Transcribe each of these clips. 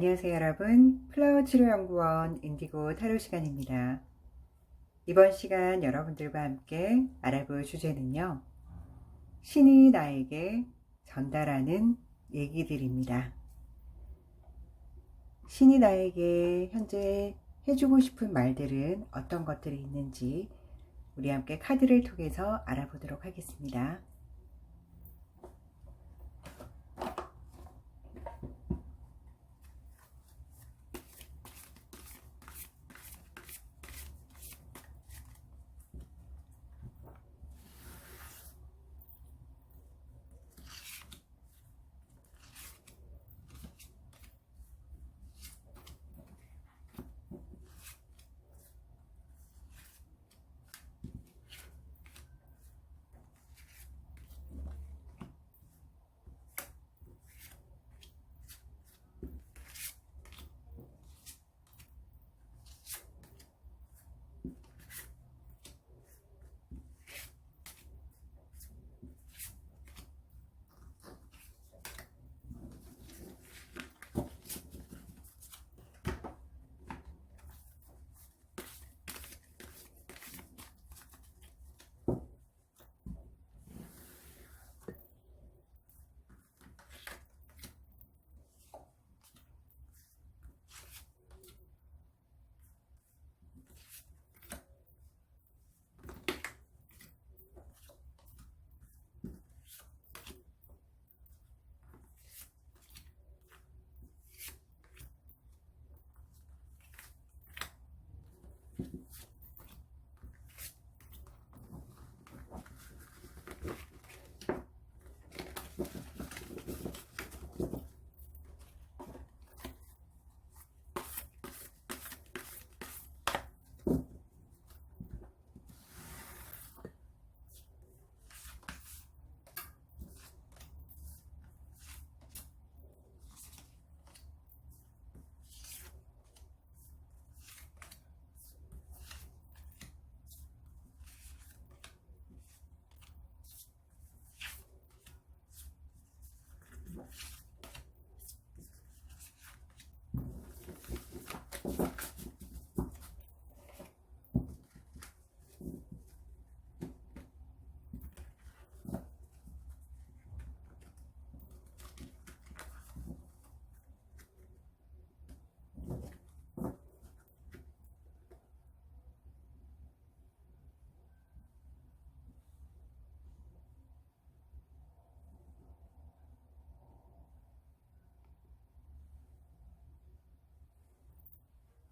안녕하세요 여러분. 플라워치료연구원 인디고 타로 시간입니다. 이번 시간 여러분들과 함께 알아볼 주제는요, 신이 나에게 전달하는 얘기들입니다. 신이 나에게 현재 해주고 싶은 말들은 어떤 것들이 있는지 우리 함께 카드를 통해서 알아보도록 하겠습니다.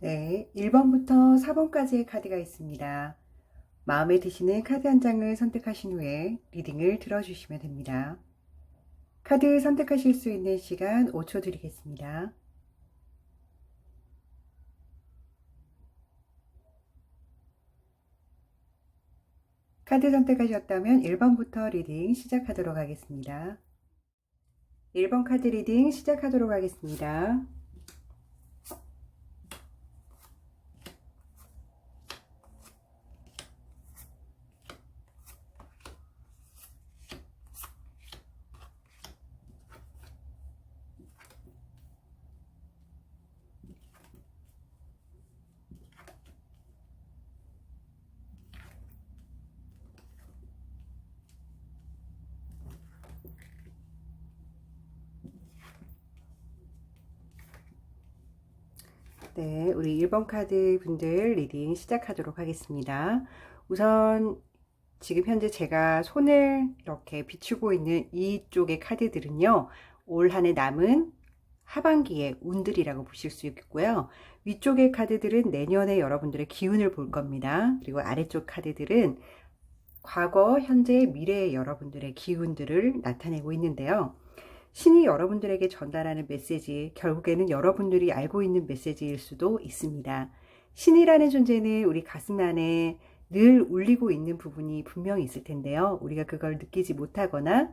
네, 1번부터 4번까지의 카드가 있습니다. 마음에 드시는 카드 한 장을 선택하신 후에 리딩을 들어주시면 됩니다. 카드 선택하실 수 있는 시간 5초 드리겠습니다. 카드 선택하셨다면 1번부터 리딩 시작하도록 하겠습니다. 1번 카드 리딩 시작하도록 하겠습니다. 네, 우리 1번 카드 분들 리딩 시작하도록 하겠습니다. 우선 지금 현재 제가 손을 이렇게 비추고 있는 이쪽의 카드들은요, 올 한 해 남은 하반기의 운들이라고 보실 수 있고요. 위쪽의 카드들은 내년에 여러분들의 기운을 볼 겁니다. 그리고 아래쪽 카드들은 과거, 현재, 미래의 여러분들의 기운들을 나타내고 있는데요. 신이 여러분들에게 전달하는 메시지, 결국에는 여러분들이 알고 있는 메시지일 수도 있습니다. 신이라는 존재는 우리 가슴 안에 늘 울리고 있는 부분이 분명히 있을 텐데요. 우리가 그걸 느끼지 못하거나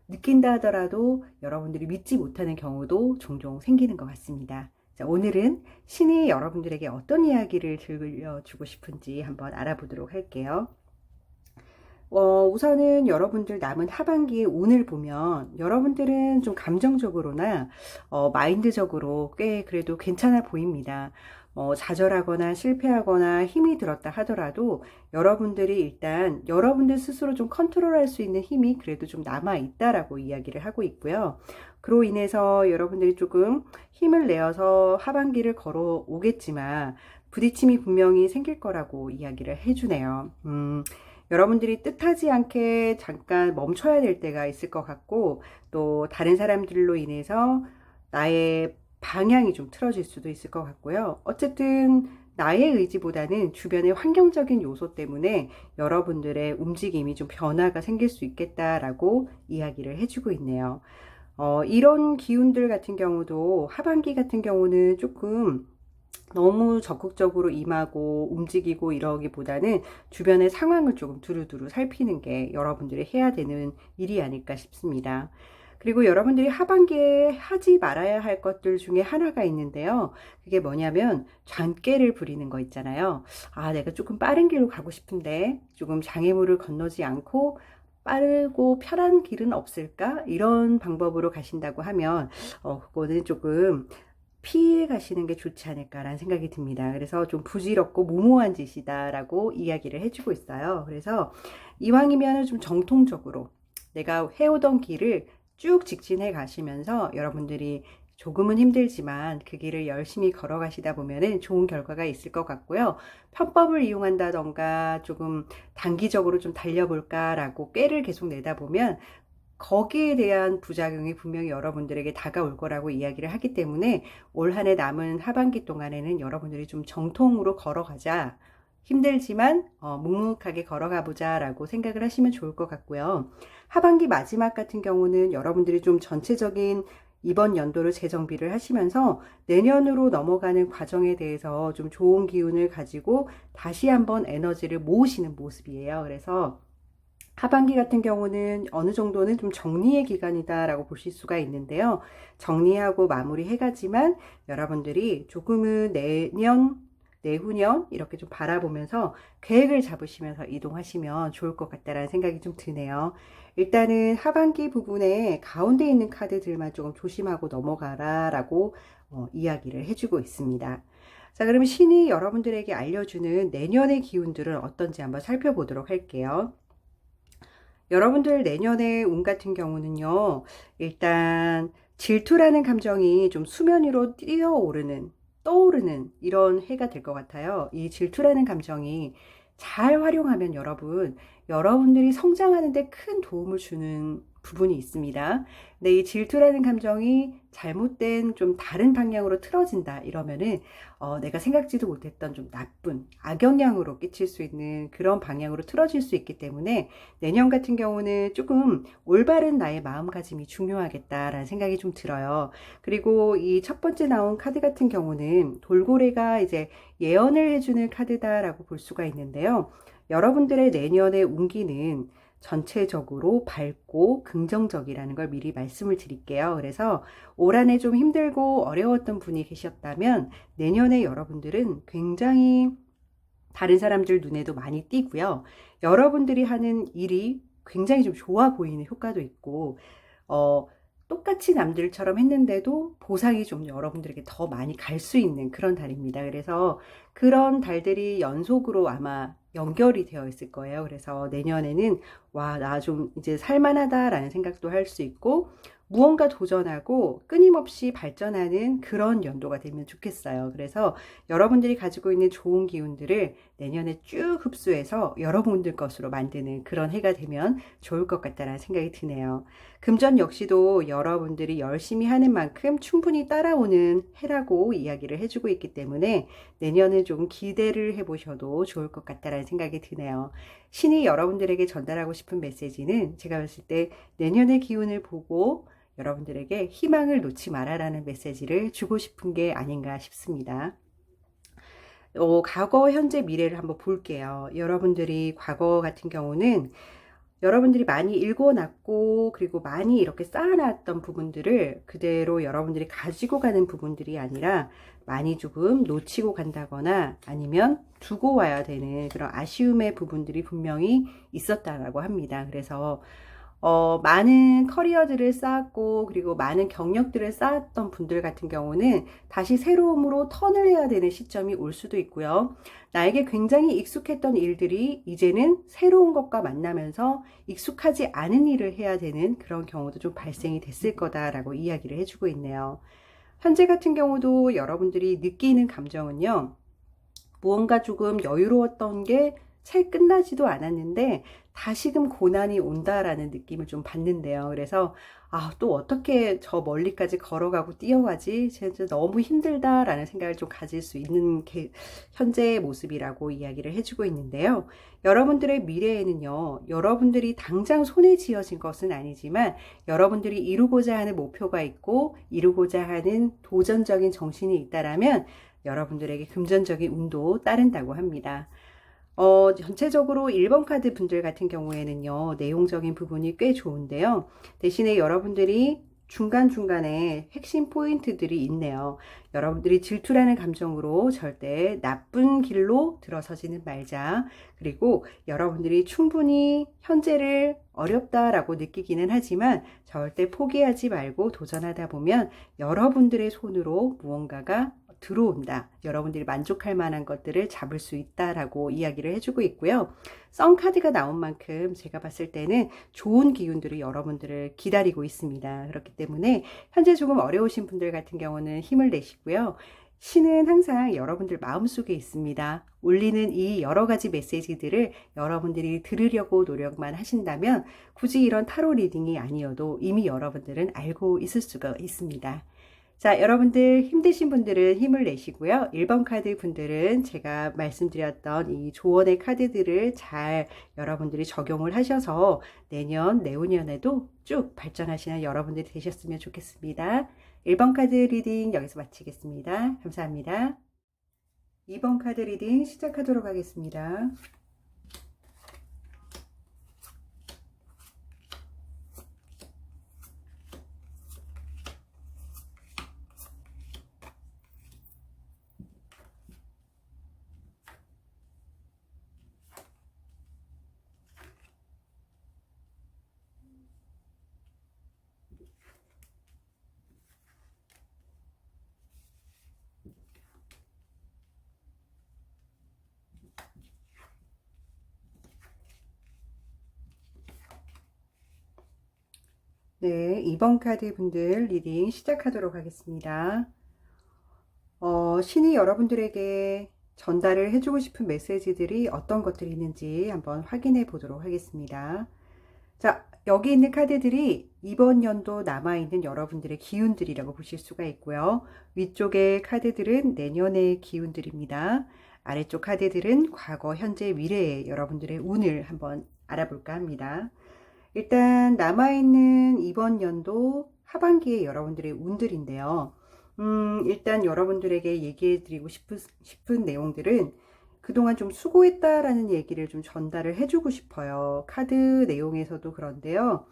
느낀다 하더라도 여러분들이 믿지 못하는 경우도 종종 생기는 것 같습니다. 자, 오늘은 신이 여러분들에게 어떤 이야기를 들려주고 싶은지 한번 알아보도록 할게요. 우선은 여러분들 남은 하반기에 운을 보면 여러분들은 좀 감정적으로나 마인드적으로 꽤 그래도 괜찮아 보입니다. 좌절하거나 실패하거나 힘이 들었다 하더라도 여러분들이 일단 여러분들 스스로 좀 컨트롤할 수 있는 힘이 그래도 좀 남아 있다라고 이야기를 하고 있고요. 그로 인해서 여러분들이 조금 힘을 내어서 하반기를 걸어오겠지만 부딪힘이 분명히 생길 거라고 이야기를 해주네요. 여러분들이 뜻하지 않게 잠깐 멈춰야 될 때가 있을 것 같고, 또 다른 사람들로 인해서 나의 방향이 좀 틀어질 수도 있을 것 같고요. 어쨌든 나의 의지보다는 주변의 환경적인 요소 때문에 여러분들의 움직임이 좀 변화가 생길 수 있겠다라고 이야기를 해주고 있네요. 이런 기운들 같은 경우도 하반기 같은 경우는 조금 너무 적극적으로 임하고 움직이고 이러기보다는 주변의 상황을 조금 두루두루 살피는 게 여러분들이 해야 되는 일이 아닐까 싶습니다. 그리고 여러분들이 하반기에 하지 말아야 할 것들 중에 하나가 있는데요. 그게 뭐냐면 잔꾀를 부리는 거 있잖아요. 내가 조금 빠른 길로 가고 싶은데 조금 장애물을 건너지 않고 빠르고 편한 길은 없을까? 이런 방법으로 가신다고 하면 그거는 조금 피해 가시는 게 좋지 않을까라는 생각이 듭니다. 그래서 좀 부질없고 무모한 짓이다라고 이야기를 해주고 있어요. 그래서 이왕이면 좀 정통적으로 내가 해오던 길을 쭉 직진해 가시면서 여러분들이 조금은 힘들지만 그 길을 열심히 걸어가시다 보면은 좋은 결과가 있을 것 같고요. 편법을 이용한다던가 조금 단기적으로 좀 달려볼까라고 꾀를 계속 내다 보면 거기에 대한 부작용이 분명히 여러분들에게 다가올 거라고 이야기를 하기 때문에 올 한 해 남은 하반기 동안에는 여러분들이 좀 정통으로 걸어가자. 힘들지만 묵묵하게 걸어가 보자 라고 생각을 하시면 좋을 것 같고요. 하반기 마지막 같은 경우는 여러분들이 좀 전체적인 이번 연도를 재정비를 하시면서 내년으로 넘어가는 과정에 대해서 좀 좋은 기운을 가지고 다시 한번 에너지를 모으시는 모습이에요. 그래서 하반기 같은 경우는 어느 정도는 좀 정리의 기간이다라고 보실 수가 있는데요. 정리하고 마무리해가지만 여러분들이 조금은 내년, 내후년 이렇게 좀 바라보면서 계획을 잡으시면서 이동하시면 좋을 것 같다라는 생각이 좀 드네요. 일단은 하반기 부분에 가운데 있는 카드들만 조금 조심하고 넘어가라 라고 이야기를 해주고 있습니다. 자, 그러면 신이 여러분들에게 알려주는 내년의 기운들은 어떤지 한번 살펴보도록 할게요. 여러분들 내년에 운 같은 경우는요, 일단 질투라는 감정이 좀 수면 위로 떠오르는 이런 해가 될 것 같아요. 이 질투라는 감정이 잘 활용하면 여러분들이 성장하는데 큰 도움을 주는 부분이 있습니다. 근데 이 질투라는 감정이 잘못된 좀 다른 방향으로 틀어진다 이러면은 내가 생각지도 못했던 좀 나쁜 악영향으로 끼칠 수 있는 그런 방향으로 틀어질 수 있기 때문에 내년 같은 경우는 조금 올바른 나의 마음가짐이 중요하겠다라는 생각이 좀 들어요. 그리고 이 첫 번째 나온 카드 같은 경우는 돌고래가 이제 예언을 해주는 카드다라고 볼 수가 있는데요. 여러분들의 내년의 운기는 전체적으로 밝고 긍정적이라는 걸 미리 말씀을 드릴게요. 그래서 올 한 해 좀 힘들고 어려웠던 분이 계셨다면 내년에 여러분들은 굉장히 다른 사람들 눈에도 많이 띄고요. 여러분들이 하는 일이 굉장히 좀 좋아 보이는 효과도 있고 똑같이 남들처럼 했는데도 보상이 좀 여러분들에게 더 많이 갈 수 있는 그런 달입니다. 그래서 그런 달들이 연속으로 아마 연결이 되어 있을 거예요. 그래서 내년에는 나 좀 이제 살만하다라는 생각도 할 수 있고 무언가 도전하고 끊임없이 발전하는 그런 연도가 되면 좋겠어요. 그래서 여러분들이 가지고 있는 좋은 기운들을 내년에 쭉 흡수해서 여러분들 것으로 만드는 그런 해가 되면 좋을 것 같다는 생각이 드네요. 금전 역시도 여러분들이 열심히 하는 만큼 충분히 따라오는 해라고 이야기를 해주고 있기 때문에 내년은 좀 기대를 해보셔도 좋을 것 같다는 생각이 드네요. 신이 여러분들에게 전달하고 싶은 메시지는 제가 봤을 때 내년의 기운을 보고 여러분들에게 희망을 놓지 마라라는 메시지를 주고 싶은 게 아닌가 싶습니다. 과거, 현재, 미래를 한번 볼게요. 여러분들이 과거 같은 경우는 여러분들이 많이 읽어놨고 그리고 많이 이렇게 쌓아놨던 부분들을 그대로 여러분들이 가지고 가는 부분들이 아니라 많이 조금 놓치고 간다거나 아니면 두고 와야 되는 그런 아쉬움의 부분들이 분명히 있었다라고 합니다. 그래서 많은 커리어들을 쌓았고 그리고 많은 경력들을 쌓았던 분들 같은 경우는 다시 새로움으로 턴을 해야 되는 시점이 올 수도 있고요. 나에게 굉장히 익숙했던 일들이 이제는 새로운 것과 만나면서 익숙하지 않은 일을 해야 되는 그런 경우도 좀 발생이 됐을 거다라고 이야기를 해주고 있네요. 현재 같은 경우도 여러분들이 느끼는 감정은요, 무언가 조금 여유로웠던 게 채 끝나지도 않았는데 다시금 고난이 온다라는 느낌을 좀 받는데요. 그래서 또 어떻게 저 멀리까지 걸어가고 뛰어가지? 진짜 너무 힘들다라는 생각을 좀 가질 수 있는 현재의 모습이라고 이야기를 해주고 있는데요. 여러분들의 미래에는요, 여러분들이 당장 손에 쥐어진 것은 아니지만 여러분들이 이루고자 하는 목표가 있고 이루고자 하는 도전적인 정신이 있다라면 여러분들에게 금전적인 운도 따른다고 합니다. 전체적으로 1번 카드 분들 같은 경우에는요, 내용적인 부분이 꽤 좋은데요. 대신에 여러분들이 중간중간에 핵심 포인트들이 있네요. 여러분들이 질투라는 감정으로 절대 나쁜 길로 들어서지는 말자. 그리고 여러분들이 충분히 현재를 어렵다라고 느끼기는 하지만 절대 포기하지 말고 도전하다 보면 여러분들의 손으로 무언가가 들어온다. 여러분들이 만족할 만한 것들을 잡을 수 있다라고 이야기를 해주고 있고요. 썬 카드가 나온 만큼 제가 봤을 때는 좋은 기운들이 여러분들을 기다리고 있습니다. 그렇기 때문에 현재 조금 어려우신 분들 같은 경우는 힘을 내시고요. 신은 항상 여러분들 마음속에 있습니다. 올리는 이 여러 가지 메시지들을 여러분들이 들으려고 노력만 하신다면 굳이 이런 타로 리딩이 아니어도 이미 여러분들은 알고 있을 수가 있습니다. 자, 여러분들 힘드신 분들은 힘을 내시고요. 1번 카드 분들은 제가 말씀드렸던 이 조언의 카드들을 잘 여러분들이 적용을 하셔서 내년, 내후년에도 쭉 발전하시는 여러분들이 되셨으면 좋겠습니다. 1번 카드 리딩 여기서 마치겠습니다. 감사합니다. 2번 카드 리딩 시작하도록 하겠습니다. 네, 2번 카드 분들 리딩 시작하도록 하겠습니다. 신이 여러분들에게 전달을 해주고 싶은 메시지들이 어떤 것들이 있는지 한번 확인해 보도록 하겠습니다. 자, 여기 있는 카드들이 이번 연도 남아있는 여러분들의 기운들이라고 보실 수가 있고요. 위쪽의 카드들은 내년의 기운들입니다. 아래쪽 카드들은 과거, 현재, 미래의 여러분들의 운을 한번 알아볼까 합니다. 일단 남아있는 이번 연도 하반기에 여러분들의 운들인데요. 일단 여러분들에게 얘기해 드리고 싶은 내용들은 그동안 좀 수고했다라는 얘기를 좀 전달을 해주고 싶어요. 카드 내용에서도 그런데요.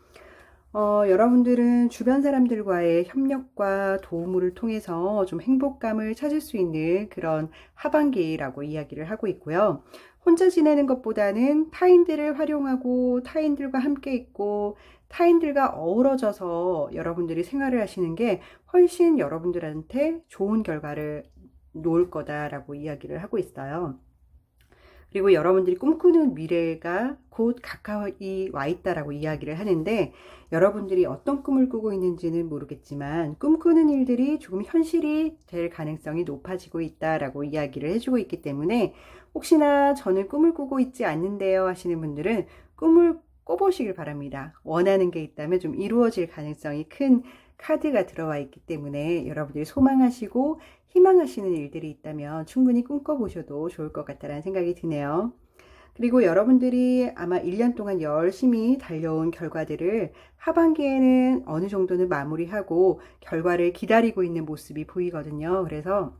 여러분들은 주변 사람들과의 협력과 도움을 통해서 좀 행복감을 찾을 수 있는 그런 하반기라고 이야기를 하고 있고요. 혼자 지내는 것보다는 타인들을 활용하고 타인들과 함께 있고 타인들과 어우러져서 여러분들이 생활을 하시는 게 훨씬 여러분들한테 좋은 결과를 놓을 거다라고 이야기를 하고 있어요. 그리고 여러분들이 꿈꾸는 미래가 곧 가까이 와 있다라고 이야기를 하는데 여러분들이 어떤 꿈을 꾸고 있는지는 모르겠지만 꿈꾸는 일들이 조금 현실이 될 가능성이 높아지고 있다라고 이야기를 해주고 있기 때문에 혹시나 저는 꿈을 꾸고 있지 않는데요 하시는 분들은 꿈을 꿔보시길 바랍니다. 원하는 게 있다면 좀 이루어질 가능성이 큰 카드가 들어와 있기 때문에 여러분들이 소망하시고 희망하시는 일들이 있다면 충분히 꿈꿔보셔도 좋을 것 같다는 생각이 드네요. 그리고 여러분들이 아마 1년 동안 열심히 달려온 결과들을 하반기에는 어느 정도는 마무리하고 결과를 기다리고 있는 모습이 보이거든요. 그래서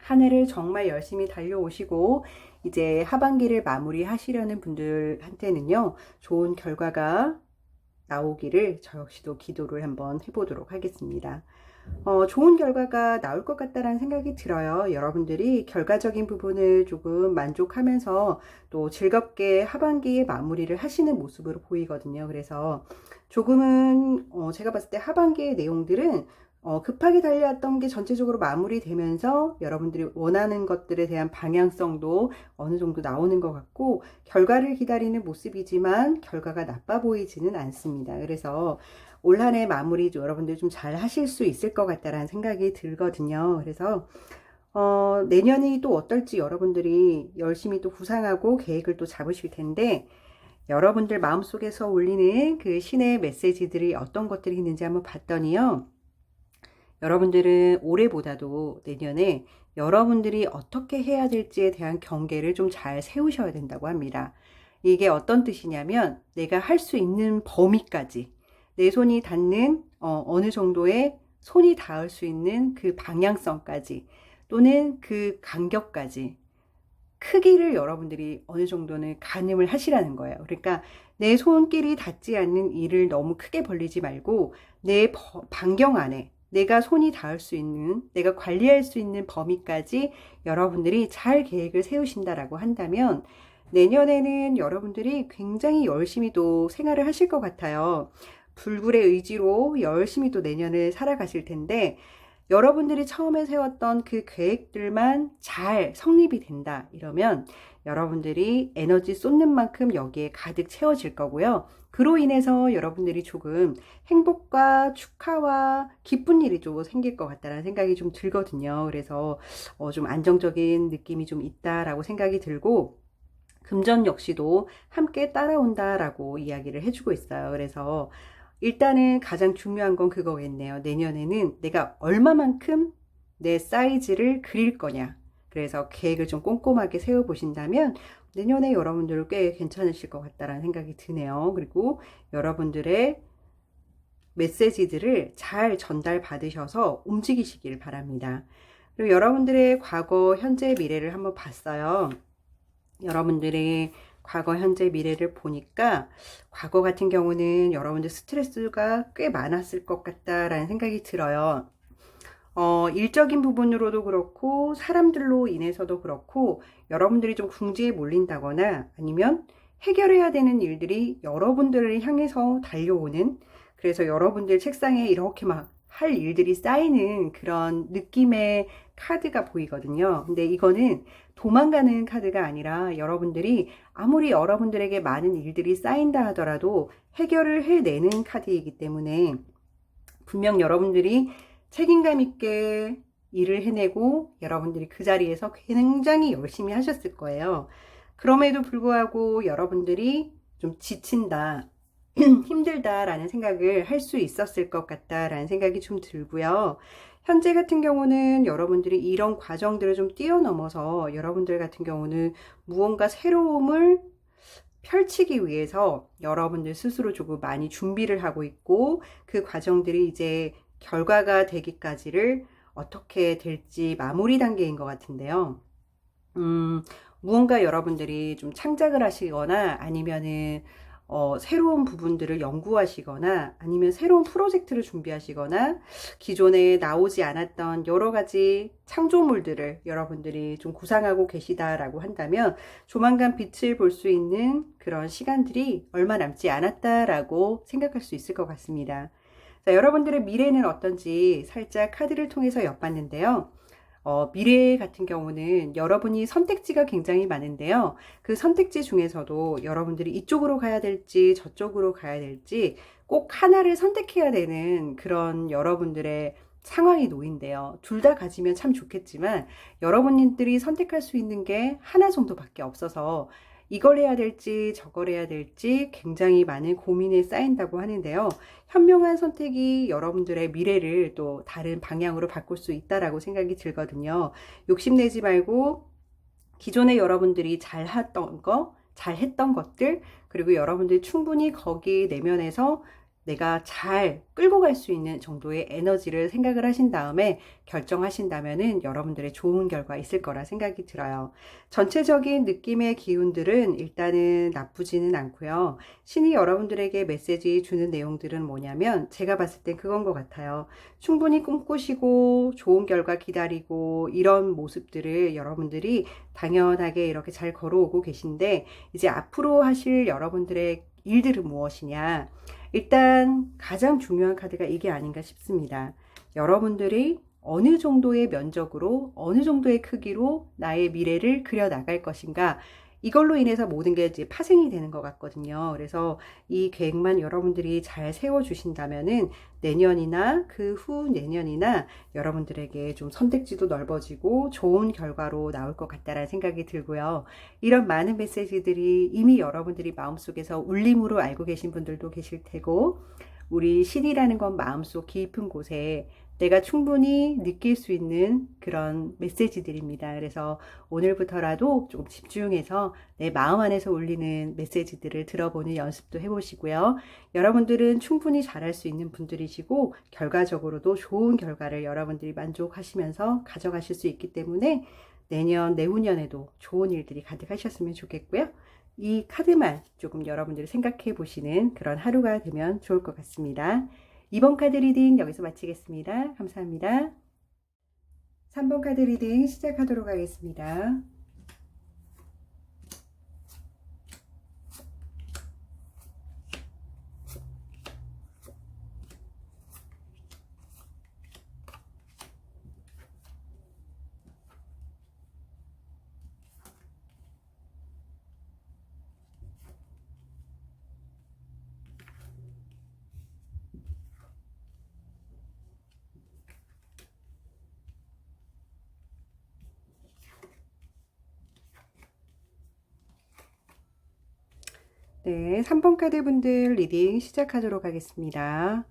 한 해를 정말 열심히 달려오시고 이제 하반기를 마무리하시려는 분들한테는요, 좋은 결과가 나오기를 저 역시도 기도를 한번 해보도록 하겠습니다. 좋은 결과가 나올 것 같다라는 생각이 들어요. 여러분들이 결과적인 부분을 조금 만족하면서 또 즐겁게 하반기에 마무리를 하시는 모습으로 보이거든요. 그래서 조금은 제가 봤을 때 하반기의 내용들은 급하게 달려왔던 게 전체적으로 마무리되면서 여러분들이 원하는 것들에 대한 방향성도 어느 정도 나오는 것 같고, 결과를 기다리는 모습이지만 결과가 나빠 보이지는 않습니다. 그래서 올 한 해 마무리 여러분들 좀 잘 하실 수 있을 것 같다라는 생각이 들거든요. 그래서 내년이 또 어떨지 여러분들이 열심히 또 구상하고 계획을 또 잡으실 텐데, 여러분들 마음속에서 올리는 그 신의 메시지들이 어떤 것들이 있는지 한번 봤더니요, 여러분들은 올해보다도 내년에 여러분들이 어떻게 해야 될지에 대한 경계를 좀 잘 세우셔야 된다고 합니다. 이게 어떤 뜻이냐면, 내가 할 수 있는 범위까지, 내 손이 닿는 어느 정도의 손이 닿을 수 있는 그 방향성까지, 또는 그 간격까지, 크기를 여러분들이 어느 정도는 가늠을 하시라는 거예요. 그러니까 내 손길이 닿지 않는 일을 너무 크게 벌리지 말고, 내 반경 안에 내가 손이 닿을 수 있는, 내가 관리할 수 있는 범위까지 여러분들이 잘 계획을 세우신다라고 한다면, 내년에는 여러분들이 굉장히 열심히 또 생활을 하실 것 같아요. 불굴의 의지로 열심히 또 내년을 살아가실 텐데, 여러분들이 처음에 세웠던 그 계획들만 잘 성립이 된다 이러면 여러분들이 에너지 쏟는 만큼 여기에 가득 채워질 거고요. 그로 인해서 여러분들이 조금 행복과 축하와 기쁜 일이 좀 생길 것 같다는 생각이 좀 들거든요. 그래서 좀 안정적인 느낌이 좀 있다라고 생각이 들고, 금전 역시도 함께 따라온다라고 이야기를 해주고 있어요. 그래서 일단은 가장 중요한 건 그거겠네요. 내년에는 내가 얼마만큼 내 사이즈를 그릴 거냐. 그래서 계획을 좀 꼼꼼하게 세워보신다면 내년에 여러분들 꽤 괜찮으실 것 같다라는 생각이 드네요. 그리고 여러분들의 메시지들을 잘 전달 받으셔서 움직이시길 바랍니다. 그리고 여러분들의 과거, 현재, 미래를 한번 봤어요. 여러분들의 과거, 현재, 미래를 보니까 과거 같은 경우는 여러분들 스트레스가 꽤 많았을 것 같다라는 생각이 들어요. 일적인 부분으로도 그렇고 사람들로 인해서도 그렇고 여러분들이 좀 궁지에 몰린다거나 아니면 해결해야 되는 일들이 여러분들을 향해서 달려오는, 그래서 여러분들 책상에 이렇게 막 할 일들이 쌓이는 그런 느낌의 카드가 보이거든요. 근데 이거는 도망가는 카드가 아니라 여러분들이 아무리 여러분들에게 많은 일들이 쌓인다 하더라도 해결을 해내는 카드이기 때문에 분명 여러분들이 책임감 있게 일을 해내고 여러분들이 그 자리에서 굉장히 열심히 하셨을 거예요. 그럼에도 불구하고 여러분들이 좀 지친다, 힘들다라는 생각을 할 수 있었을 것 같다라는 생각이 좀 들고요. 현재 같은 경우는 여러분들이 이런 과정들을 좀 뛰어넘어서 여러분들 같은 경우는 무언가 새로움을 펼치기 위해서 여러분들 스스로 조금 많이 준비를 하고 있고, 그 과정들이 이제 결과가 되기까지를 어떻게 될지 마무리 단계인 것 같은데요. 무언가 여러분들이 좀 창작을 하시거나 아니면은 새로운 부분들을 연구하시거나 아니면 새로운 프로젝트를 준비하시거나 기존에 나오지 않았던 여러 가지 창조물들을 여러분들이 좀 구상하고 계시다라고 한다면 조만간 빛을 볼 수 있는 그런 시간들이 얼마 남지 않았다라고 생각할 수 있을 것 같습니다. 자, 여러분들의 미래는 어떤지 살짝 카드를 통해서 엿봤는데요. 미래 같은 경우는 여러분이 선택지가 굉장히 많은데요. 그 선택지 중에서도 여러분들이 이쪽으로 가야 될지 저쪽으로 가야 될지 꼭 하나를 선택해야 되는 그런 여러분들의 상황이 놓인대요. 둘 다 가지면 참 좋겠지만 여러분들이 선택할 수 있는 게 하나 정도밖에 없어서 이걸 해야 될지 저걸 해야 될지 굉장히 많은 고민에 쌓인다고 하는데요. 현명한 선택이 여러분들의 미래를 또 다른 방향으로 바꿀 수 있다라고 생각이 들거든요. 욕심내지 말고 기존에 여러분들이 잘 했던 것들, 그리고 여러분들이 충분히 거기 내면에서 내가 잘 끌고 갈 수 있는 정도의 에너지를 생각을 하신 다음에 결정하신다면은 여러분들의 좋은 결과 있을 거라 생각이 들어요. 전체적인 느낌의 기운들은 일단은 나쁘지는 않고요. 신이 여러분들에게 메시지 주는 내용들은 뭐냐면 제가 봤을 땐 그건 것 같아요. 충분히 꿈꾸시고 좋은 결과 기다리고 이런 모습들을 여러분들이 당연하게 이렇게 잘 걸어오고 계신데 이제 앞으로 하실 여러분들의 일들은 무엇이냐? 일단 가장 중요한 카드가 이게 아닌가 싶습니다. 여러분들이 어느 정도의 면적으로 어느 정도의 크기로 나의 미래를 그려 나갈 것인가, 이걸로 인해서 모든 게 이제 파생이 되는 것 같거든요. 그래서 이 계획만 여러분들이 잘 세워주신다면은 내년이나 그 후 내년이나 여러분들에게 좀 선택지도 넓어지고 좋은 결과로 나올 것 같다라는 생각이 들고요. 이런 많은 메시지들이 이미 여러분들이 마음속에서 울림으로 알고 계신 분들도 계실 테고, 우리 신이라는 건 마음속 깊은 곳에 내가 충분히 느낄 수 있는 그런 메시지들입니다. 그래서 오늘부터라도 조금 집중해서 내 마음 안에서 울리는 메시지들을 들어보는 연습도 해보시고요. 여러분들은 충분히 잘할 수 있는 분들이시고 결과적으로도 좋은 결과를 여러분들이 만족하시면서 가져가실 수 있기 때문에 내년, 내후년에도 좋은 일들이 가득하셨으면 좋겠고요. 이 카드만 조금 여러분들이 생각해 보시는 그런 하루가 되면 좋을 것 같습니다. 2번 카드 리딩 여기서 마치겠습니다. 감사합니다. 3번 카드 리딩 시작하도록 하겠습니다. 네, 3번 카드 분들 리딩 시작하도록 하겠습니다.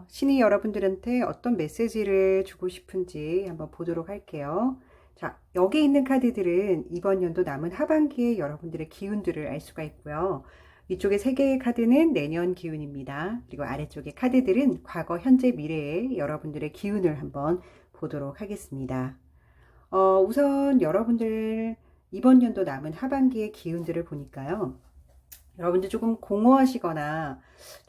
신이 여러분들한테 어떤 메시지를 주고 싶은지 한번 보도록 할게요. 자, 여기 있는 카드들은 이번 연도 남은 하반기에 여러분들의 기운들을 알 수가 있고요. 위쪽에 3개의 카드는 내년 기운입니다. 그리고 아래쪽의 카드들은 과거, 현재, 미래의 여러분들의 기운을 한번 보도록 하겠습니다. 우선 여러분들 이번 연도 남은 하반기의 기운들을 보니까요. 여러분들 조금 공허하시거나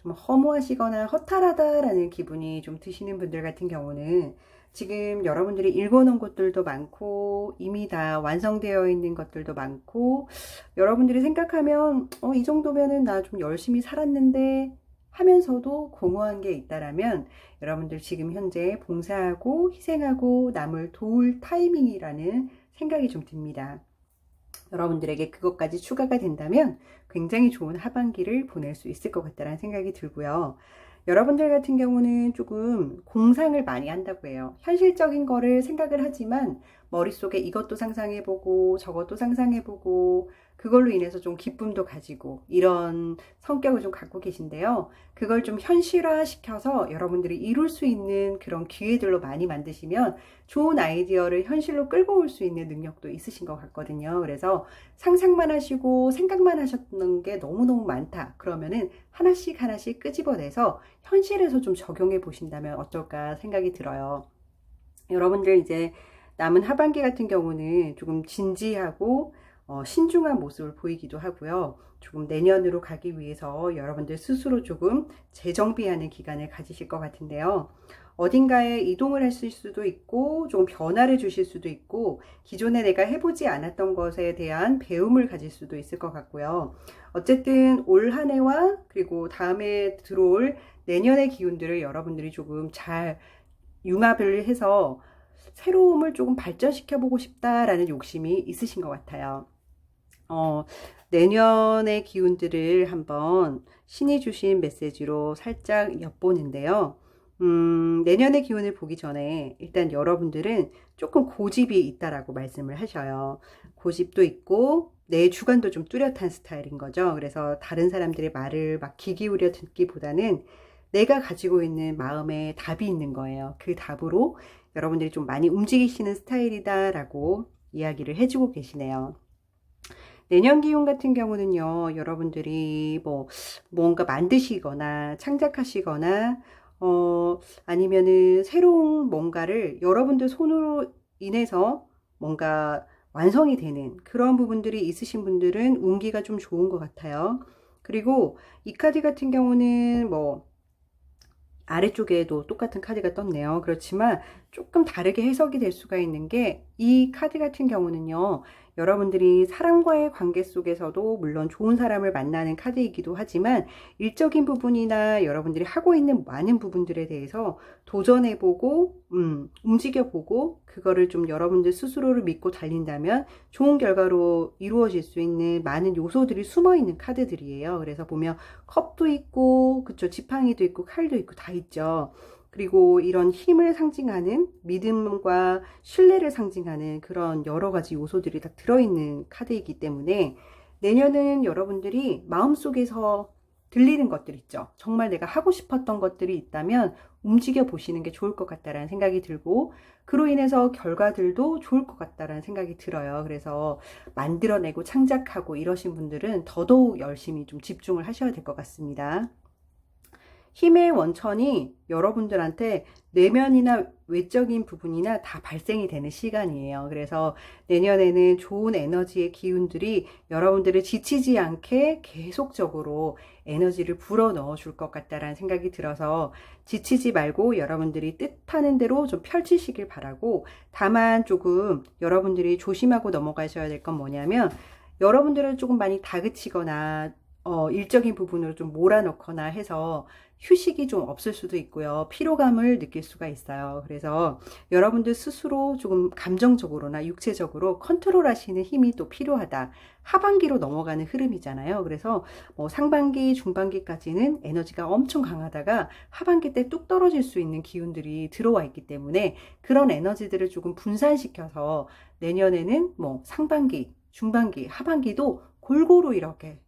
좀 허무하시거나 허탈하다라는 기분이 좀 드시는 분들 같은 경우는 지금 여러분들이 읽어놓은 것들도 많고 이미 다 완성되어 있는 것들도 많고 여러분들이 생각하면 이 정도면은 나 좀 열심히 살았는데 하면서도 공허한 게 있다라면 여러분들 지금 현재 봉사하고 희생하고 남을 도울 타이밍이라는 생각이 좀 듭니다. 여러분들에게 그것까지 추가가 된다면 굉장히 좋은 하반기를 보낼 수 있을 것 같다는 생각이 들고요. 여러분들 같은 경우는 조금 공상을 많이 한다고 해요. 현실적인 거를 생각을 하지만 머릿속에 이것도 상상해보고 저것도 상상해보고 그걸로 인해서 좀 기쁨도 가지고 이런 성격을 좀 갖고 계신데요. 그걸 좀 현실화 시켜서 여러분들이 이룰 수 있는 그런 기회들로 많이 만드시면 좋은 아이디어를 현실로 끌고 올 수 있는 능력도 있으신 것 같거든요. 그래서 상상만 하시고 생각만 하셨던 게 너무너무 많다. 그러면은 하나씩 하나씩 끄집어내서 현실에서 좀 적용해 보신다면 어떨까 생각이 들어요. 여러분들 이제 남은 하반기 같은 경우는 조금 진지하고 신중한 모습을 보이기도 하고요. 조금 내년으로 가기 위해서 여러분들 스스로 조금 재정비하는 기간을 가지실 것 같은데요. 어딘가에 이동을 하실 수도 있고 좀 변화를 주실 수도 있고 기존에 내가 해보지 않았던 것에 대한 배움을 가질 수도 있을 것 같고요. 어쨌든 올 한 해와 그리고 다음에 들어올 내년의 기운들을 여러분들이 조금 잘 융합을 해서 새로움을 조금 발전시켜 보고 싶다라는 욕심이 있으신 것 같아요. 내년의 기운들을 한번 신이 주신 메시지로 살짝 엿보는데요. 내년의 기운을 보기 전에 일단 여러분들은 조금 고집이 있다라고 말씀을 하셔요. 고집도 있고 내 주관도 좀 뚜렷한 스타일인 거죠. 그래서 다른 사람들의 말을 막 귀 기울여 듣기보다는 내가 가지고 있는 마음에 답이 있는 거예요. 그 답으로 여러분들이 좀 많이 움직이시는 스타일이다라고 이야기를 해주고 계시네요. 내년 기운 같은 경우는요, 여러분들이 뭐 뭔가 만드시거나 창작하시거나 아니면은 새로운 뭔가를 여러분들 손으로 인해서 뭔가 완성이 되는 그런 부분들이 있으신 분들은 운기가 좀 좋은 것 같아요. 그리고 이 카드 같은 경우는 뭐 아래쪽에도 똑같은 카드가 떴네요. 그렇지만 조금 다르게 해석이 될 수가 있는 게 이 카드 같은 경우는요. 여러분들이 사람과의 관계 속에서도 물론 좋은 사람을 만나는 카드이기도 하지만 일적인 부분이나 여러분들이 하고 있는 많은 부분들에 대해서 도전해보고 움직여보고 그거를 좀 여러분들 스스로를 믿고 달린다면 좋은 결과로 이루어질 수 있는 많은 요소들이 숨어있는 카드들이에요. 그래서 보면 컵도 있고 그쵸, 지팡이도 있고 칼도 있고 다 있죠. 그리고 이런 힘을 상징하는 믿음과 신뢰를 상징하는 그런 여러 가지 요소들이 다 들어있는 카드이기 때문에 내년은 여러분들이 마음속에서 들리는 것들 있죠. 정말 내가 하고 싶었던 것들이 있다면 움직여 보시는 게 좋을 것 같다라는 생각이 들고 그로 인해서 결과들도 좋을 것 같다라는 생각이 들어요. 그래서 만들어내고 창작하고 이러신 분들은 더더욱 열심히 좀 집중을 하셔야 될 것 같습니다. 힘의 원천이 여러분들한테 내면이나 외적인 부분이나 다 발생이 되는 시간이에요. 그래서 내년에는 좋은 에너지의 기운들이 여러분들을 지치지 않게 계속적으로 에너지를 불어 넣어 줄 것 같다라는 생각이 들어서 지치지 말고 여러분들이 뜻하는 대로 좀 펼치시길 바라고, 다만 조금 여러분들이 조심하고 넘어가셔야 될 건 뭐냐면 여러분들을 조금 많이 다그치거나 일적인 부분으로 좀 몰아넣거나 해서 휴식이 좀 없을 수도 있고요. 피로감을 느낄 수가 있어요. 그래서 여러분들 스스로 조금 감정적으로나 육체적으로 컨트롤 하시는 힘이 또 필요하다. 하반기로 넘어가는 흐름이잖아요. 그래서 뭐 상반기, 중반기까지는 에너지가 엄청 강하다가 하반기 때 뚝 떨어질 수 있는 기운들이 들어와 있기 때문에 그런 에너지들을 조금 분산시켜서 내년에는 뭐 상반기, 중반기, 하반기도 골고루 이렇게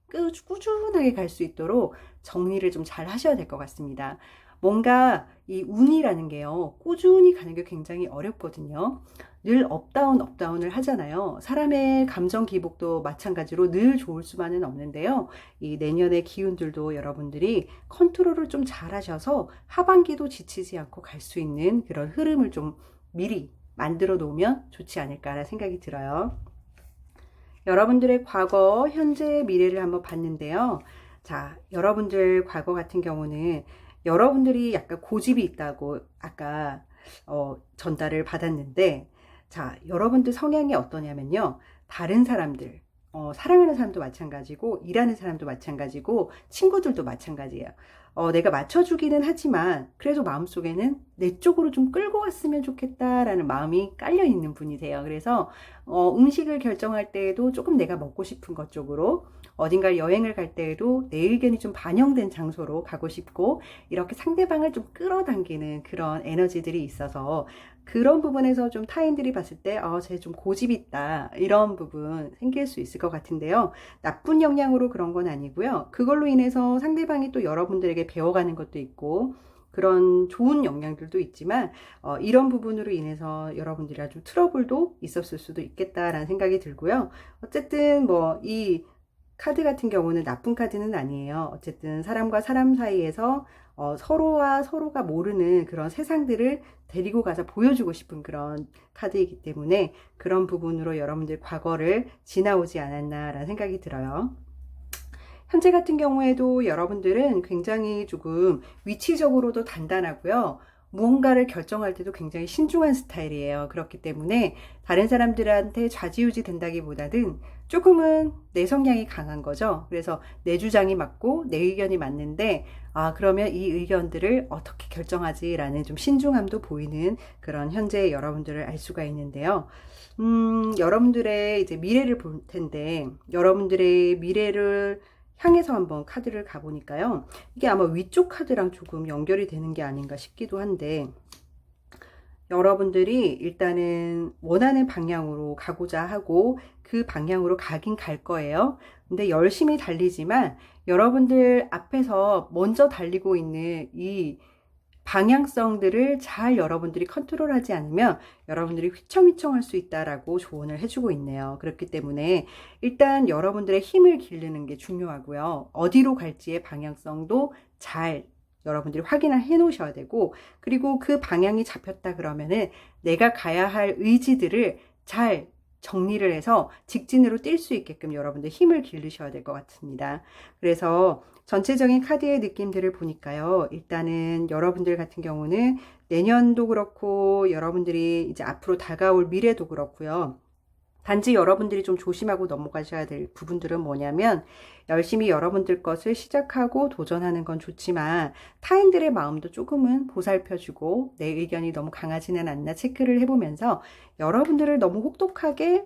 꾸준하게 갈 수 있도록 정리를 좀 잘 하셔야 될 것 같습니다. 뭔가 이 운이라는 게요, 꾸준히 가는 게 굉장히 어렵거든요. 늘 업다운을 하잖아요. 사람의 감정 기복도 마찬가지로 늘 좋을 수만은 없는데요. 이 내년의 기운들도 여러분들이 컨트롤을 좀 잘 하셔서 하반기도 지치지 않고 갈 수 있는 그런 흐름을 좀 미리 만들어 놓으면 좋지 않을까라는 생각이 들어요. 여러분들의 과거, 현재, 미래를 한번 봤는데요. 자, 여러분들 과거 같은 경우는 여러분들이 약간 고집이 있다고 아까 전달을 받았는데, 자, 여러분들 성향이 어떠냐면요. 다른 사람들, 사랑하는 사람도 마찬가지고 일하는 사람도 마찬가지고 친구들도 마찬가지예요. 내가 맞춰주기는 하지만 그래도 마음속에는 내 쪽으로 좀 끌고 왔으면 좋겠다라는 마음이 깔려 있는 분이세요. 그래서 음식을 결정할 때에도 조금 내가 먹고 싶은 것 쪽으로, 어딘가 여행을 갈 때에도 내 의견이 좀 반영된 장소로 가고 싶고, 이렇게 상대방을 좀 끌어당기는 그런 에너지들이 있어서 그런 부분에서 좀 타인들이 봤을 때 쟤 좀 고집 있다, 이런 부분 생길 수 있을 것 같은데요. 나쁜 영향으로 그런 건 아니고요. 그걸로 인해서 상대방이 또 여러분들에게 배워가는 것도 있고 그런 좋은 영향들도 있지만 이런 부분으로 인해서 여러분들이랑 좀 트러블도 있었을 수도 있겠다라는 생각이 들고요. 어쨌든 뭐 이 카드 같은 경우는 나쁜 카드는 아니에요. 어쨌든 사람과 사람 사이에서 서로와 서로가 모르는 그런 세상들을 데리고 가서 보여주고 싶은 그런 카드이기 때문에 그런 부분으로 여러분들 과거를 지나오지 않았나라는 생각이 들어요. 현재 같은 경우에도 여러분들은 굉장히 조금 위치적으로도 단단하고요. 무언가를 결정할 때도 굉장히 신중한 스타일이에요. 그렇기 때문에 다른 사람들한테 좌지우지 된다기보다는 조금은 내 성향이 강한 거죠. 그래서 내 주장이 맞고 내 의견이 맞는데 그러면 이 의견들을 어떻게 결정하지라는 좀 신중함도 보이는 그런 현재 여러분들을 알 수가 있는데요. 여러분들의 이제 미래를 볼 텐데, 여러분들의 미래를 향해서 한번 카드를 가보니까요. 이게 아마 위쪽 카드랑 조금 연결이 되는 게 아닌가 싶기도 한데, 여러분들이 일단은 원하는 방향으로 가고자 하고 그 방향으로 가긴 갈 거예요. 근데 열심히 달리지만 여러분들 앞에서 먼저 달리고 있는 이 방향성들을 잘 여러분들이 컨트롤하지 않으면 여러분들이 휘청휘청할 수 있다라고 조언을 해주고 있네요. 그렇기 때문에 일단 여러분들의 힘을 기르는 게 중요하고요. 어디로 갈지의 방향성도 잘 여러분들이 확인을 해 놓으셔야 되고, 그리고 그 방향이 잡혔다 그러면은 내가 가야 할 의지들을 잘 정리를 해서 직진으로 뛸 수 있게끔 여러분들 힘을 기르셔야 될 것 같습니다. 그래서 전체적인 카드의 느낌들을 보니까요. 일단은 여러분들 같은 경우는 내년도 그렇고 여러분들이 이제 앞으로 다가올 미래도 그렇고요. 단지 여러분들이 좀 조심하고 넘어가셔야 될 부분들은 뭐냐면, 열심히 여러분들 것을 시작하고 도전하는 건 좋지만 타인들의 마음도 조금은 보살펴주고 내 의견이 너무 강하지는 않나 체크를 해보면서 여러분들을 너무 혹독하게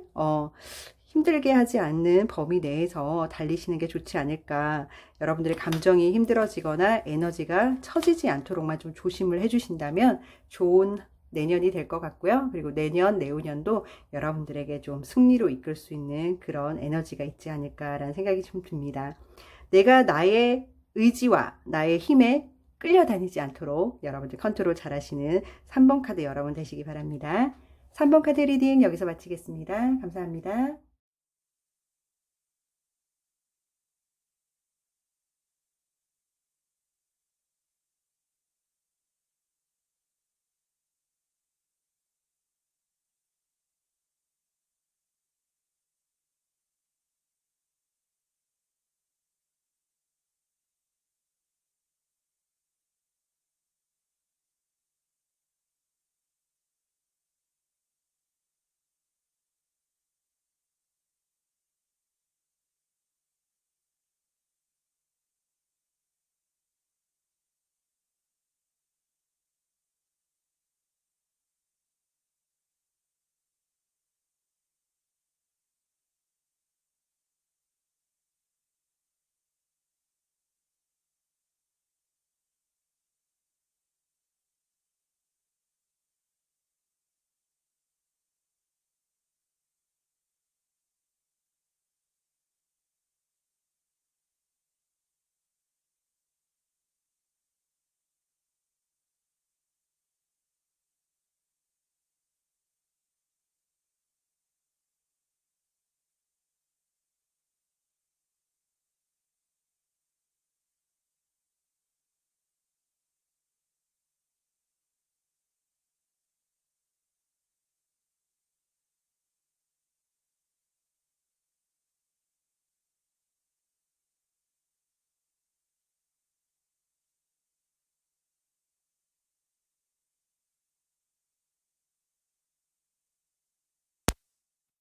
힘들게 하지 않는 범위 내에서 달리시는 게 좋지 않을까. 여러분들의 감정이 힘들어지거나 에너지가 처지지 않도록만 좀 조심을 해주신다면 좋은 내년이 될 것 같고요. 그리고 내년, 내후년도 여러분들에게 좀 승리로 이끌 수 있는 그런 에너지가 있지 않을까라는 생각이 좀 듭니다. 내가 나의 의지와 나의 힘에 끌려다니지 않도록 여러분들 컨트롤 잘 하시는 3번 카드 여러분 되시기 바랍니다. 3번 카드 리딩 여기서 마치겠습니다. 감사합니다.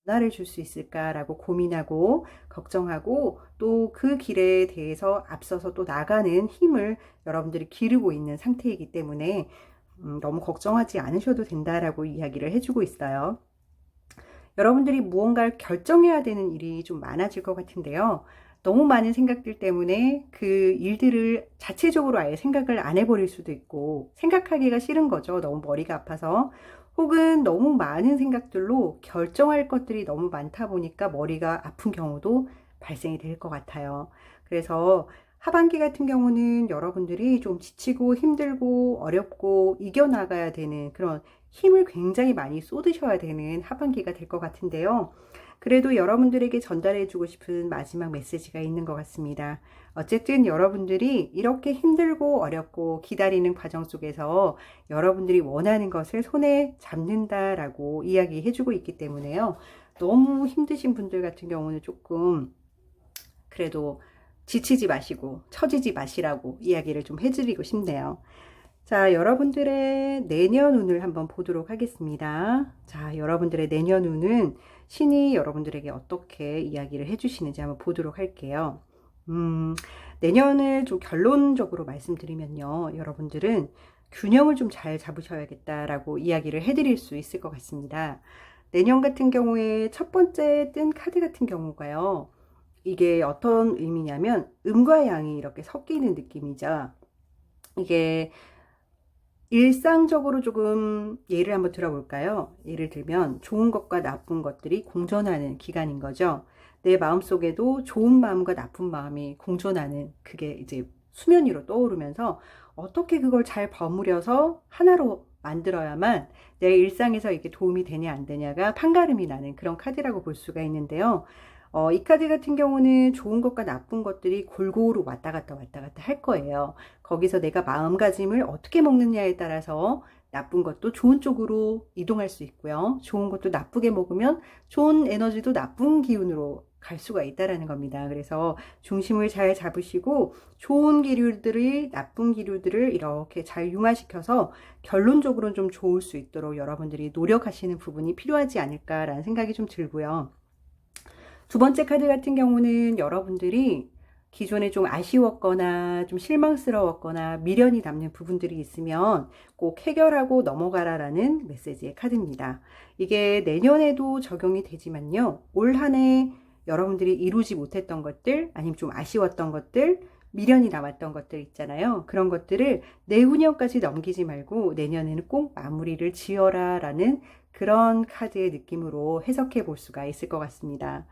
변화를 줄 수 있을까라고 고민하고 걱정하고 또 그 길에 대해서 앞서서 또 나가는 힘을 여러분들이 기르고 있는 상태이기 때문에 너무 걱정하지 않으셔도 된다라고 이야기를 해주고 있어요. 여러분들이 무언가를 결정해야 되는 일이 좀 많아질 것 같은데요. 너무 많은 생각들 때문에 그 일들을 자체적으로 아예 생각을 안 해버릴 수도 있고 생각하기가 싫은 거죠. 너무 머리가 아파서. 혹은 너무 많은 생각들로 결정할 것들이 너무 많다 보니까 머리가 아픈 경우도 발생이 될 것 같아요. 그래서 하반기 같은 경우는 여러분들이 좀 지치고 힘들고 어렵고 이겨나가야 되는 그런 힘을 굉장히 많이 쏟으셔야 되는 하반기가 될 것 같은데요. 그래도 여러분들에게 전달해주고 싶은 마지막 메시지가 있는 것 같습니다. 어쨌든 여러분들이 이렇게 힘들고 어렵고 기다리는 과정 속에서 여러분들이 원하는 것을 손에 잡는다라고 이야기해주고 있기 때문에요. 너무 힘드신 분들 같은 경우는 조금 그래도 지치지 마시고 처지지 마시라고 이야기를 좀 해드리고 싶네요. 자, 여러분들의 내년 운을 한번 보도록 하겠습니다. 자, 여러분들의 내년 운은 신이 여러분들에게 어떻게 이야기를 해주시는지 한번 보도록 할게요. 내년을 좀 결론적으로 말씀드리면요. 여러분들은 균형을 좀 잘 잡으셔야겠다라고 이야기를 해드릴 수 있을 것 같습니다. 내년 같은 경우에 첫 번째 뜬 카드 같은 경우가요. 이게 어떤 의미냐면 음과 양이 이렇게 섞이는 느낌이죠. 이게 일상적으로 조금 예를 한번 들어볼까요? 예를 들면 좋은 것과 나쁜 것들이 공존하는 기간인 거죠. 내 마음속에도 좋은 마음과 나쁜 마음이 공존하는 그게 이제 수면 위로 떠오르면서 어떻게 그걸 잘 버무려서 하나로 만들어야만 내 일상에서 이게 도움이 되냐 안 되냐가 판가름이 나는 그런 카드라고 볼 수가 있는데요. 이 카드 같은 경우는 좋은 것과 나쁜 것들이 골고루 왔다 갔다 할 거예요. 거기서 내가 마음가짐을 어떻게 먹느냐에 따라서 나쁜 것도 좋은 쪽으로 이동할 수 있고요. 좋은 것도 나쁘게 먹으면 좋은 에너지도 나쁜 기운으로 갈 수가 있다라는 겁니다. 그래서 중심을 잘 잡으시고 좋은 기류들이 나쁜 기류들을 이렇게 잘 융화시켜서 결론적으로는 좀 좋을 수 있도록 여러분들이 노력하시는 부분이 필요하지 않을까라는 생각이 좀 들고요. 두 번째 카드 같은 경우는 여러분들이 기존에 좀 아쉬웠거나 좀 실망스러웠거나 미련이 남는 부분들이 있으면 꼭 해결하고 넘어가라라는 메시지의 카드입니다. 이게 내년에도 적용이 되지만요. 올 한 해 여러분들이 이루지 못했던 것들, 아니면 좀 아쉬웠던 것들, 미련이 남았던 것들 있잖아요. 그런 것들을 내후년까지 넘기지 말고 내년에는 꼭 마무리를 지어라 라는 그런 카드의 느낌으로 해석해 볼 수가 있을 것 같습니다.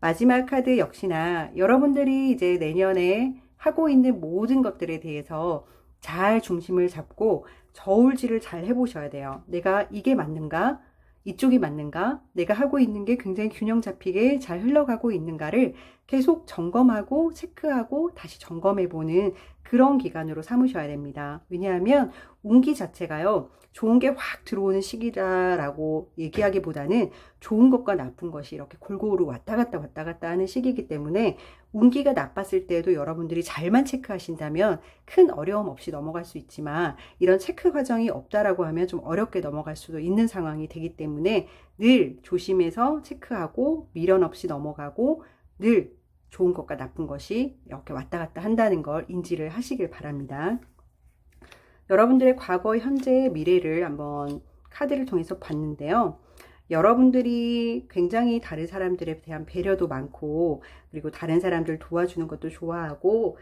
마지막 카드 역시나 여러분들이 이제 내년에 하고 있는 모든 것들에 대해서 잘 중심을 잡고 저울질을 잘 해보셔야 돼요. 내가 이게 맞는가? 이쪽이 맞는가? 내가 하고 있는 게 굉장히 균형 잡히게 잘 흘러가고 있는가를 계속 점검하고 체크하고 다시 점검해보는 그런 기간으로 삼으셔야 됩니다. 왜냐하면 운기 자체가요, 좋은 게 확 들어오는 시기다라고 얘기하기보다는 좋은 것과 나쁜 것이 이렇게 골고루 왔다 갔다 하는 시기이기 때문에 운기가 나빴을 때도 여러분들이 잘만 체크하신다면 큰 어려움 없이 넘어갈 수 있지만, 이런 체크 과정이 없다라고 하면 좀 어렵게 넘어갈 수도 있는 상황이 되기 때문에 늘 조심해서 체크하고 미련 없이 넘어가고 늘 좋은 것과 나쁜 것이 이렇게 왔다 갔다 한다는 걸 인지를 하시길 바랍니다. 여러분들의 과거, 현재, 미래를 한번 카드를 통해서 봤는데요. 여러분들이 굉장히 다른 사람들에 대한 배려도 많고, 그리고 다른 사람들 도와주는 것도 좋아하고,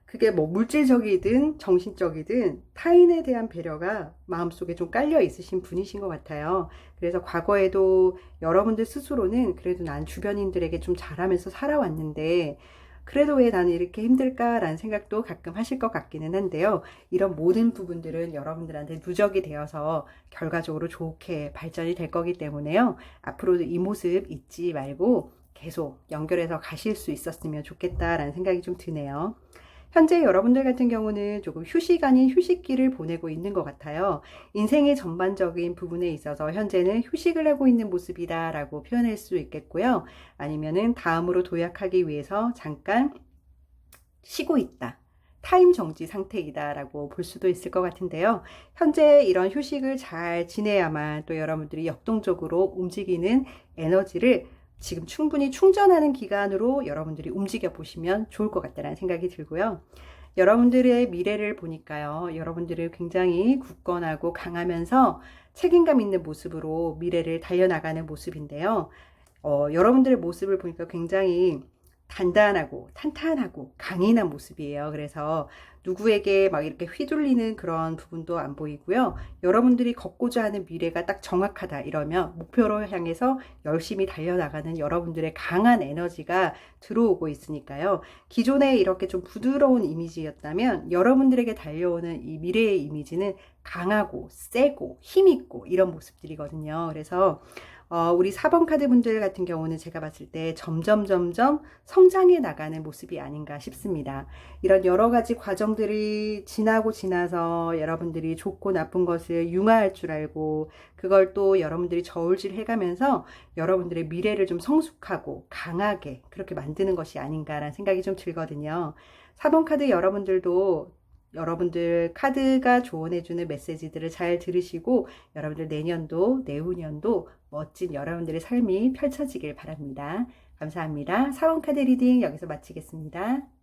그게 뭐 물질적이든 정신적이든 타인에 대한 배려가 마음속에 좀 깔려 있으신 분이신 것 같아요. 그래서 과거에도 여러분들 스스로는 그래도 난 주변인들에게 좀 잘하면서 살아왔는데 그래도 왜 나는 이렇게 힘들까라는 생각도 가끔 하실 것 같기는 한데요. 이런 모든 부분들은 여러분들한테 누적이 되어서 결과적으로 좋게 발전이 될 거기 때문에요. 앞으로도 이 모습 잊지 말고 계속 연결해서 가실 수 있었으면 좋겠다라는 생각이 좀 드네요. 현재 여러분들 같은 경우는 조금 휴식 아닌 휴식기를 보내고 있는 것 같아요. 인생의 전반적인 부분에 있어서 현재는 휴식을 하고 있는 모습이다 라고 표현할 수 있겠고요. 아니면은 다음으로 도약하기 위해서 잠깐 쉬고 있다, 타임 정지 상태이다 라고 볼 수도 있을 것 같은데요. 현재 이런 휴식을 잘 지내야만 또 여러분들이 역동적으로 움직이는 에너지를 지금 충분히 충전하는 기간으로 여러분들이 움직여 보시면 좋을 것 같다는 생각이 들고요. 여러분들의 미래를 보니까요, 여러분들을 굉장히 굳건하고 강하면서 책임감 있는 모습으로 미래를 달려나가는 모습인데요. 여러분들의 모습을 보니까 굉장히 단단하고 탄탄하고 강인한 모습이에요. 그래서 누구에게 막 이렇게 휘둘리는 그런 부분도 안 보이고요. 여러분들이 걷고자 하는 미래가 딱 정확하다 이러면 목표로 향해서 열심히 달려나가는 여러분들의 강한 에너지가 들어오고 있으니까요. 기존에 이렇게 좀 부드러운 이미지였다면 여러분들에게 달려오는 이 미래의 이미지는 강하고 세고 힘있고 이런 모습들이거든요. 그래서 우리 4번 카드 분들 같은 경우는 제가 봤을 때 점점 성장해 나가는 모습이 아닌가 싶습니다. 이런 여러 가지 과정들이 지나서 여러분들이 좋고 나쁜 것을 융화할 줄 알고 그걸 또 여러분들이 저울질 해가면서 여러분들의 미래를 좀 성숙하고 강하게 그렇게 만드는 것이 아닌가라는 생각이 좀 들거든요. 4번 카드 여러분들도 여러분들 카드가 조언해주는 메시지들을 잘 들으시고 여러분들 내년도 내후년도 멋진 여러분들의 삶이 펼쳐지길 바랍니다. 감사합니다. 4번 카드 리딩 여기서 마치겠습니다.